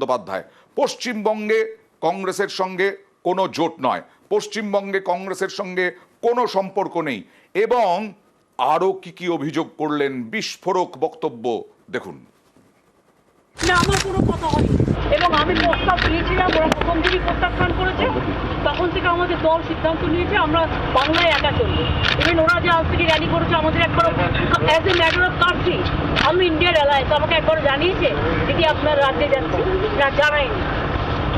বন্দ্যোপাধ্যায়, পশ্চিমবঙ্গে কংগ্রেসের সঙ্গে কোনো জোট নয়, পশ্চিমবঙ্গে কংগ্রেসের সঙ্গে কোনো সম্পর্ক নেই, এবং আরো কি কি অভিযোগ করলেন, বিস্ফোরক বক্তব্য দেখুন। না, আমার কোনো কথা হয়নি, এবং আমি প্রস্তাব দিয়েছিলাম, ওরা প্রথম দিনই প্রত্যাখ্যান করেছে। তখন থেকে আমাদের দল সিদ্ধান্ত নিয়েছে আমরা বাংলায় একা চলবো। ইভেন ওরা যে আজ থেকে র্যালি করেছে, আমাদের একবার as a matter of country, আমি ইন্ডিয়ার অ্যালায়েন্স, আমাকে একবার জানিয়েছে দিদি আপনার রাজ্যে যাচ্ছি, না জানায়নি।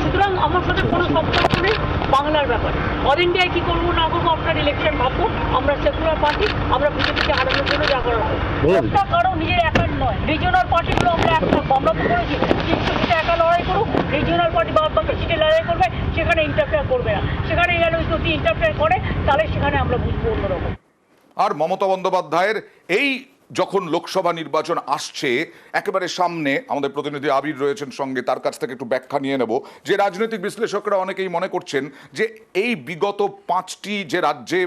সুতরাং আমার সাথে কোনো সম্পর্ক নেই বাংলার ব্যাপারে। অল ইন্ডিয়ায় কী করবো না করবো আপনার ইলেকশন ভাববো। আমরা সেকুলার পার্টি, আমরা বিজেপিকে হারানোর জন্য যা করা হয়, একটা কারো নিজের একার নয়, রিজিওনাল পার্টিগুলো আমরা একটা আমরা তো করেছি, কিছু সিটে একা লড়াই করুক, রিজিওনাল পার্টি বা সিটে লড়াই করবে, সেখানে ইন্টারফেয়ার করবে না। সেখানে গেলে যদি ইন্টারফেয়ার করে তাহলে সেখানে আমরা বুঝবো অন্যরকম। আর মমতা বন্দ্যোপাধ্যায়ের এই যখন লোকসভা নির্বাচন আসছে একেবারে সামনে, আমাদের প্রতিনিধি আবির রয়েছেন সঙ্গে, তার কাছ থেকে একটু ব্যাখ্যা নিয়ে নেব যে রাজনৈতিক বিশ্লেষকরা অনেকেই মনে করছেন যে এই বিগত 5টি যে রাজ্যে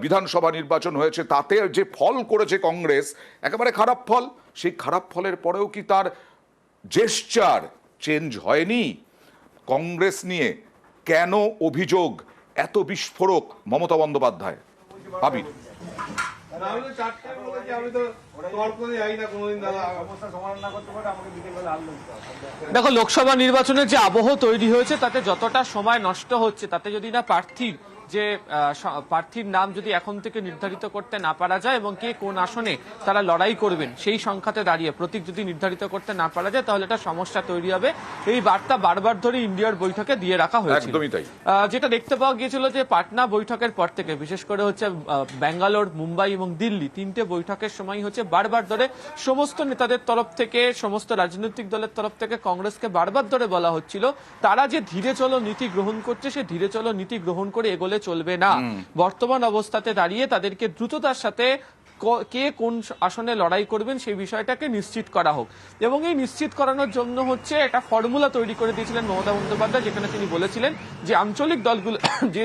বিধানসভা নির্বাচন হয়েছে তাতে যে ফল করেছে কংগ্রেস, একেবারে খারাপ ফল, সেই খারাপ ফলের পরেও কি তার জেস্চার চেঞ্জ হয়নি? কংগ্রেস নিয়ে কেন অভিযোগ এত বিস্ফোরক মমতা বন্দ্যোপাধ্যায়? আবির, দেখো, লোকসভা নির্বাচনের যে আবহ তৈরি হয়েছে তাতে যতটা সময় নষ্ট হচ্ছে, তাতে যদি না প্রার্থীর নাম যদি এখন থেকে নির্ধারিত করতে না পারা যায় এবং কে কোন আসনে তারা লড়াই করবেন সেই সংখ্যাতে দাঁড়িয়ে প্রতীক যদি নির্ধারিত করতে না পারা যায়, তাহলে একটা সমস্যা তৈরি হবে। এই বার্তা বারবার ধরে ইন্ডিয়ার বৈঠকে দিয়ে রাখা হয়েছে। যেটা দেখতে পাওয়া গিয়েছিল যে পাটনা বৈঠকের পর থেকে, বিশেষ করে হচ্ছে ব্যাঙ্গালোর, মুম্বাই এবং দিল্লি, 3টে বৈঠকের সময় হচ্ছে বারবার ধরে সমস্ত নেতাদের তরফ থেকে, সমস্ত রাজনৈতিক দলের তরফ থেকে কংগ্রেসকে বারবার ধরে বলা হচ্ছিল তারা যে ধীরে চলো নীতি গ্রহণ করছে, সে ধীরে চলো নীতি গ্রহণ করে এগোলে চলবে না। বর্তমান অবস্থাতে দাঁড়িয়ে তাদেরকে দ্রুততার সাথে কে কোন আসনে লড়াই করবেন সেই বিষয়টাকে নিশ্চিত করা হোক, এবং এই নিশ্চিত করানোর জন্য হচ্ছে একটা ফর্মুলা তৈরি করে দিয়েছিলেন মমতা বন্দ্যোপাধ্যায়, যেখানে তিনি বলেছিলেন যে আঞ্চলিক দলগুলো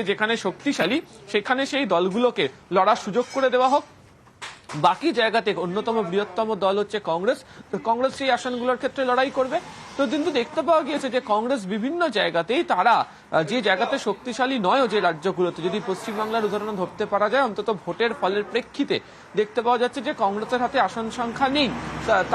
যেখানে শক্তিশালী সেখানে সেই দলগুলোকে লড়ার সুযোগ করে দেওয়া হোক। বাকি জায়গাতে অন্যতম বৃহত্তম দল হচ্ছে কংগ্রেস, তো কংগ্রেস সেই আসনগুলোর ক্ষেত্রে লড়াই করবে। তো কিন্তু দেখতে পাওয়া গিয়েছে যে কংগ্রেস বিভিন্ন জায়গাতেই তারা যে জায়গাতে শক্তিশালী নয়, যে রাজ্যগুলোতে, যদি পশ্চিমবাংলার উদাহরণ ধরতে পারা যায়, অন্তত ভোটের ফলের প্রেক্ষিতে দেখতে পাওয়া যাচ্ছে যে কংগ্রেসের হাতে আসন সংখ্যা নেই,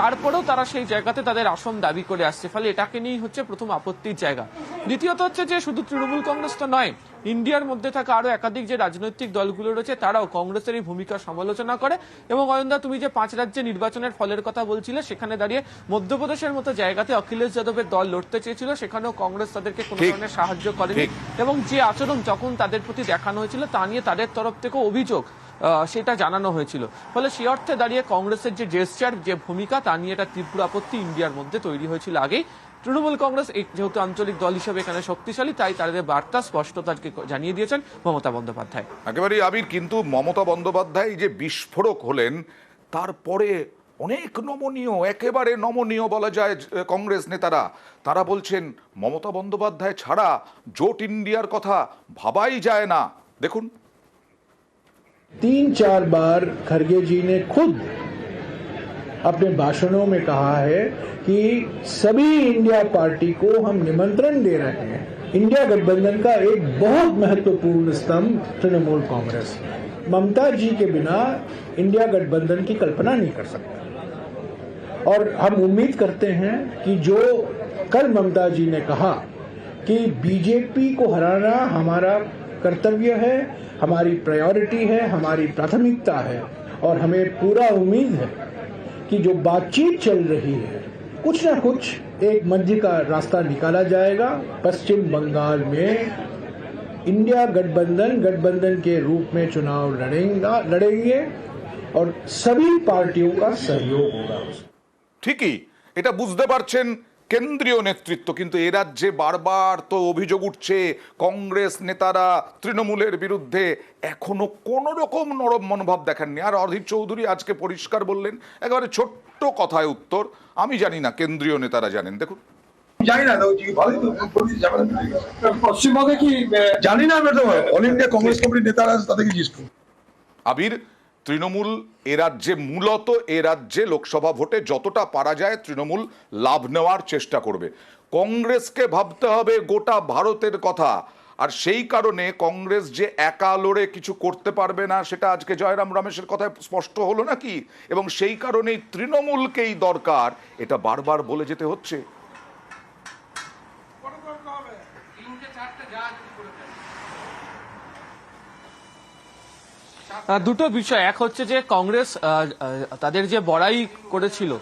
তারপরেও তারা সেই জায়গাতে তাদের আসন দাবি করে আসছে। ফলে এটাকে নিয়েই হচ্ছে প্রথম আপত্তির জায়গা। দ্বিতীয়ত হচ্ছে যে শুধু তৃণমূল কংগ্রেস তো নয়, ইন্ডিয়ার মধ্যে থাকা আরো একাধিক যে রাজনৈতিক দলগুলো রয়েছে তারাও কংগ্রেসের এই ভূমিকা সমালোচনা করে। এবং অয়নদা, তুমি যে 5 রাজ্যে নির্বাচনের ফলের কথা বলছিলে, সেখানে দাঁড়িয়ে মধ্যপ্রদেশের মতো জায়গাতে অখিলেশ যাদবের দল লড়তে চেয়েছিল, সেখানেও কংগ্রেস তাদেরকে কোনো ধরনের সাহায্য করেনি, এবং যে আচরণ যখন তাদের প্রতি দেখানো হয়েছিল তা নিয়ে তাদের তরফ থেকে অভিযোগ সেটা জানানো হয়েছিল। ফলে সে অর্থে দাঁড়িয়ে কংগ্রেসের যে জেস্চার, যে ভূমিকা, তা নিয়ে একটা তীব্র আপত্তি ইন্ডিয়ার মধ্যে তৈরি হয়েছিল আগেই। তৃণমূল কংগ্রেস যেহেতু আঞ্চলিক দল হিসেবে এখানে শক্তিশালী, তাই তাদের বার্তা স্পষ্টতাকে জানিয়ে দিয়েছেন মমতা বন্দ্যোপাধ্যায়। একেবারেই আবির, কিন্তু মমতা বন্দ্যোপাধ্যায় যে বিস্ফোরক হলেন, তারপরে অনেক নমনীয়, একেবারে নমনীয় বলা যায় কংগ্রেস নেতারা, তারা বলছেন মমতা বন্দ্যোপাধ্যায় ছাড়া জোট ইন্ডিয়ার কথা ভাবাই যায় না। দেখুন, 3-4 बार खड़गे जी ने खुद अपने भाषणों में कहा है कि सभी इंडिया पार्टी को हम निमंत्रण दे रहे हैं। इंडिया गठबंधन का एक बहुत महत्वपूर्ण स्तंभ तृणमूल कांग्रेस, ममता जी के बिना इंडिया गठबंधन की कल्पना नहीं कर सकता। और हम उम्मीद करते हैं कि जो कल ममता जी ने कहा कि बीजेपी को हराना हमारा कर्तव्य है, हमारी प्रायोरिटी है, हमारी प्राथमिकता है, और हमें पूरा उम्मीद है कि जो बातचीत चल रही है कुछ ना कुछ एक मध्य का रास्ता निकाला जाएगा। पश्चिम बंगाल में इंडिया गठबंधन के रूप में चुनाव लड़ेंगे और सभी पार्टियों का सहयोग होगा। ঠিকই, এটা বুঝতে পারছেন কেন্দ্রীয় নেতৃত্ব, কিন্তু এ রাজ্যে বারবার তো অভিযোগ উঠছে কংগ্রেস নেতারা তৃণমূলের বিরুদ্ধে এখনো কোন রকম নরম মনোভাব দেখাননি। আর অধীর চৌধুরী আজকে পরিষ্কার বললেন, একেবারে ছোট্ট কথায় উত্তর, আমি জানি না, কেন্দ্রীয় নেতারা জানেন। দেখুন, জানি না পশ্চিমবঙ্গে কি জানি না, আমি তো অল ইন্ডিয়া কংগ্রেস কমিটির নেতারা তাদেরকে জিজ্ঞেস করুন। আবির, তৃণমূল এ রাজ্যে মূলত এ রাজ্যে লোকসভা ভোটে যতটা পারা যায় তৃণমূল লাভ নেওয়ার চেষ্টা করবে। কংগ্রেসকে ভাবতে হবে গোটা ভারতের কথা, আর সেই কারণে কংগ্রেস যে একা লড়ে কিছু করতে পারবে না সেটা আজকে জয়রাম রমেশের কথায় স্পষ্ট হলো নাকি, এবং সেই কারণেই তৃণমূলকেই দরকার, এটা বারবার বলে যেতে হচ্ছে। দুটো বিষয়, এক হচ্ছে যে কংগ্রেস তাদের যে বড়াই করেছিল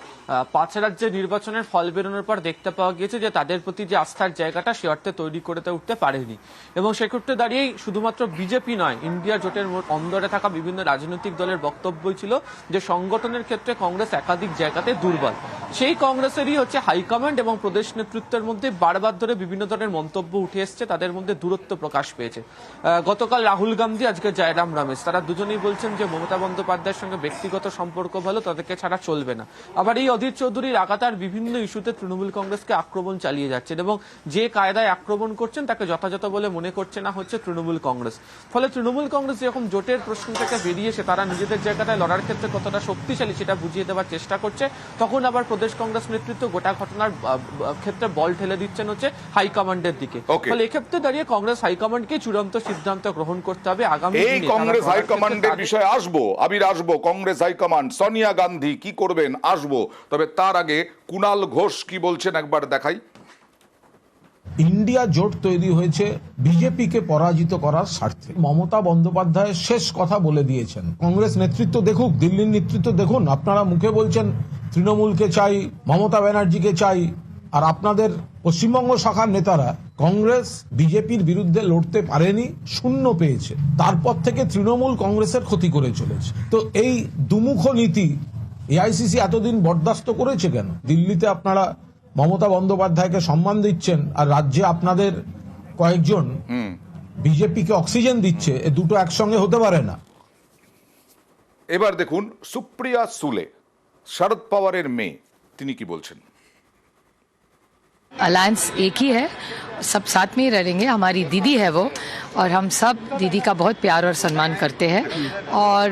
5 রাজ্যের নির্বাচনের ফল বেরোনোর পর দেখতে পাওয়া গিয়েছে যে তাদের প্রতি যে আস্থার জায়গাটা সে অর্থে তৈরি করে উঠতে পারেনি, এবং সেক্ষেত্রে দাঁড়িয়েই শুধুমাত্র বিজেপি নয়, ইন্ডিয়া জোটের অন্দরে থাকা বিভিন্ন রাজনৈতিক দলের বক্তব্যই ছিল যে সংগঠনের ক্ষেত্রে কংগ্রেস একাধিক জায়গাতে দুর্বল। সেই কংগ্রেসেরই হচ্ছে হাইকমান্ড এবং প্রদেশ নেতৃত্বের মধ্যে বারবার ধরে বিভিন্ন ধরনের মন্তব্য উঠে এসছে, তাদের মধ্যে দূরত্ব প্রকাশ পেয়েছে। গতকাল রাহুল গান্ধী, আজকে জয়রাম রমেশ, তারা দুজনেই বলছেন যে মমতা বন্দ্যোপাধ্যায়ের সঙ্গে ব্যক্তিগত সম্পর্ক ভালো, তাদেরকে ছাড়া চলবে না। আবার এই অধীর চৌধুরী লাগাতার বিভিন্ন ইস্যুতে তৃণমূল কংগ্রেসকে আক্রমণ চালিয়ে যাচ্ছেন, এবং যে কায়দায় আক্রমণ করছেন তাকে যথাযথ বলে মনে করছে না হচ্ছে তৃণমূল কংগ্রেস। ফলে তৃণমূল কংগ্রেস যখন জোটের প্রশ্ন থেকে বেরিয়ে এসে তারা নিজেদের জায়গাটায় লড়ার ক্ষেত্রে কতটা শক্তিশালী সেটা বুঝিয়ে দেওয়ার চেষ্টা করছে, তখন আবার প্রদেশ কংগ্রেস নেতৃত্ব গোটা ঘটনার ক্ষেত্রে বল ঠেলে দিচ্ছেন হচ্ছে হাইকমান্ডের দিকে। ফলে এক্ষেত্রে দাঁড়িয়ে কংগ্রেস হাইকমান্ডকে চূড়ান্ত সিদ্ধান্ত গ্রহণ করতে হবে আগামী দিনে। এই কংগ্রেস হাইকমান্ডের বিষয়ে আসবো, আবির আসবো, কংগ্রেস হাইকমান্ড সোনিয়া গান্ধী কি করবেন আসবো, তবে তার আগে কুণাল ঘোষ কি বলছেন একবার দেখাই। ইন্ডিয়া জোট তৈরি হয়েছে বিজেপিকে পরাজিত করার স্বার্থে। মমতা বন্দ্যোপাধ্যায় শেষ কথা বলে দিয়েছেন। কংগ্রেস নেতৃত্ব দেখুক, দিল্লির নেতৃত্ব দেখুন, আপনারা মুখে বলছেন তৃণমূলকে চাই, মমতা ব্যানার্জিকে চাই, আর আপনাদের পশ্চিমবঙ্গ শাখার নেতারা কংগ্রেস বিজেপির বিরুদ্ধে লড়তে পারেনি, শূন্য পেয়েছে, তারপর থেকে তৃণমূল কংগ্রেসের ক্ষতি করে চলেছে। তো এই দুমুখ নীতি এআইসিসি এতদিন বরদাস্ত করেছে কেন? দিল্লিতে আপনারা মমতা বন্দ্যোপাধ্যায়কে সম্মান দিচ্ছেন আর রাজ্যে আপনাদের কয়েকজন বিজেপিকে অক্সিজেন দিচ্ছে, এ দুটো একসঙ্গে হতে পারে না। এবার দেখুন সুপ্রিয়া সুলে, শরদ পাওয়ারের মেয়ে, তিনি কি বলছেন। अलायंस एक ही है, सब साथ में ही रहेंगे। हमारी दीदी है वो, और हम सब दीदी का बहुत प्यार और सम्मान करते हैं, और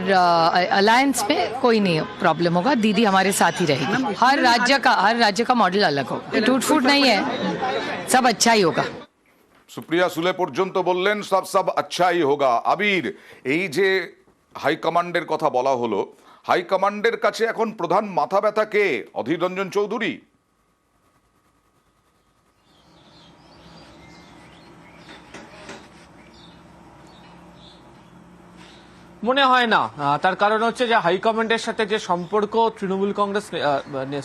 अलायंस में कोई नहीं प्रॉब्लम होगा। दीदी हमारे साथ ही रहेगी। हर राज्य का मॉडल अलग होगा, टूट फूट नहीं है, सब अच्छा ही होगा। সুপ্রিয়া সুলে পর্যন্ত বললেন সব আচ্ছাই হোগা। আবির, এই যে হাইকমান্ডের কথা বলা হলো, হাইকমান্ডের কাছে এখন প্রধান মাথা ব্যথা কে? অধীর রঞ্জন চৌধুরী? মনে হয় না, তার কারণ হচ্ছে যে হাইকমান্ডের সাথে যে সম্পর্ক তৃণমূল কংগ্রেস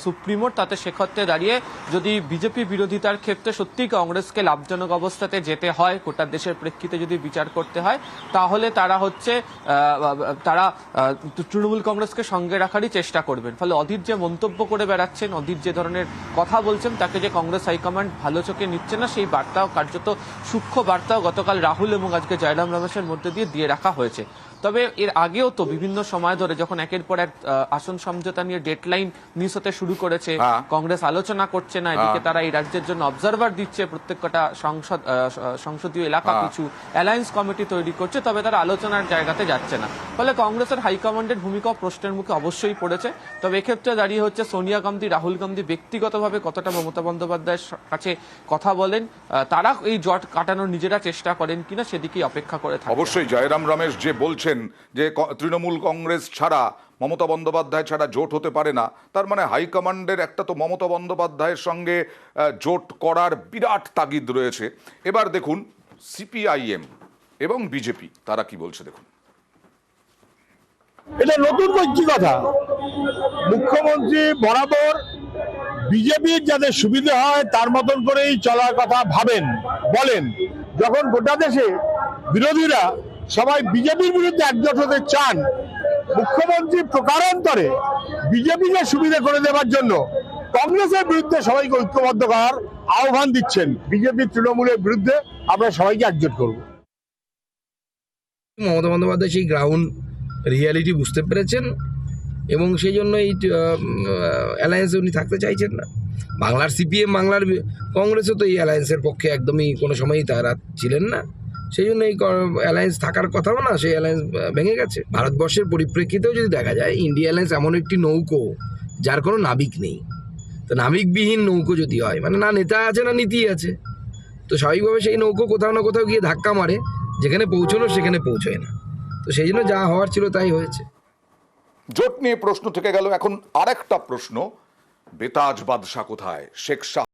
সুপ্রিমোর, তাতে সেক্ষেত্রে দাঁড়িয়ে যদি বিজেপি বিরোধিতার ক্ষেত্রে সত্যি কংগ্রেসকে লাভজনক অবস্থাতে যেতে হয়, গোটা দেশের প্রেক্ষিতে যদি বিচার করতে হয়, তাহলে তারা তৃণমূল কংগ্রেসকে সঙ্গে রাখারই চেষ্টা করবেন। ফলে অধীর যে মন্তব্য করে বেড়াচ্ছেন, অধীর যে ধরনের কথা বলছেন, তাকে যে কংগ্রেস হাইকমান্ড ভালো চোখে নিচ্ছে না, সেই বার্তাও কার্যত সূক্ষ্ম বার্তাও গতকাল রাহুল এবং আজকে জয়রাম রমেশের মধ্যে দিয়ে রাখা হয়েছে। তবে এর আগেও তো বিভিন্ন সময় ধরে যখন একের পর এক আসন সমঝোতা নিয়ে ডেডলাইন মিস হতে শুরু করেছে, কংগ্রেস আলোচনা করছে না, এদিকে তারা এই রাজ্যের জন্য অবজারভার দিচ্ছে, প্রত্যেকটা সংসদীয় এলাকা কিছু অ্যালায়েন্স কমিটি তৈরি করছে, তবে তারা আলোচনার জায়গাতে যাচ্ছে না। ফলে কংগ্রেসের হাইকমান্ডের ভূমিকা প্রশ্নের মুখে অবশ্যই পড়েছে। তবে এক্ষেত্রে দাঁড়িয়ে হচ্ছে সোনিয়া গান্ধী, রাহুল গান্ধী ব্যক্তিগতভাবে কতটা মমতা বন্দ্যোপাধ্যায়ের কাছে কথা বলেন, তারা এই জট কাটানোর নিজেরা চেষ্টা করেন কিনা, সেদিকেই অপেক্ষা করে থাকে। অবশ্যই জয়রাম রমেশ যে বলছেন যে তৃণমূল কংগ্রেস ছাড়া, মমতা বন্দ্যোপাধ্যায় ছাড়া জোট হতে পারে না, তার মানে হাইকমান্ডের একটা তো মমতা বন্দ্যোপাধ্যায়ের সঙ্গে জোট করার বিরাট তাগিদ রয়েছে। এবার দেখুন সিপিআইএম এবং বিজেপি তারা কি বলছে, দেখুন। এটা নতুন কি কথা? মুখ্যমন্ত্রী বরাবর বিজেপির যাতে সুবিধা হয় তার মতন করেই চলার কথা ভাবেন, বলেন। যখন গোটা দেশে বিরোধীরা সবাই বিজেপির বিরুদ্ধে একজোট হতে চান, মুখ্যমন্ত্রী প্রকারান্তরে বিজেপিকে সুবিধা করে দেওয়ার জন্য কংগ্রেসের বিরুদ্ধে সবাইকে ঐক্যবদ্ধ করার আহ্বান দিচ্ছেন। বিজেপি তৃণমূলের বিরুদ্ধে আমরা সবাইকে একজোট করব। মমতা বন্দ্যোপাধ্যায় সেই গ্রাউন্ড রিয়ালিটি বুঝতে পেরেছেন, এবং সেই জন্য এই অ্যালায়েন্সে উনি থাকতে চাইছেন না। বাংলার সিপিএম, বাংলার কংগ্রেসও তো এই অ্যালায়েন্সের পক্ষে একদমই কোনো সময়ই তারা ছিলেন না। সেই জন্য এই অ্যালায়েন্স থাকার কথাও না, সেই অ্যালায়েন্স ভেঙে গেছে। ভারতবর্ষের পরিপ্রেক্ষিতেও যদি দেখা যায়, ইন্ডিয়া অ্যালায়েন্স এমন একটি নৌকো যার কোনো নাবিক নেই। তো নাবিকবিহীন নৌকো যদি হয় মানে না নেতা আছে না নীতি আছে, তো স্বাভাবিকভাবে সেই নৌকো কোথাও না কোথাও গিয়ে ধাক্কা মারে, যেখানে পৌঁছানো সেখানে পৌঁছয় না। তো সেই জন্য যা হওয়ার ছিল তাই হয়েছে। জোট নিয়ে প্রশ্ন থেকে গেল, এখন আরেকটা প্রশ্ন, বেতাজ বাদশা কোথায়? শেখ শাহ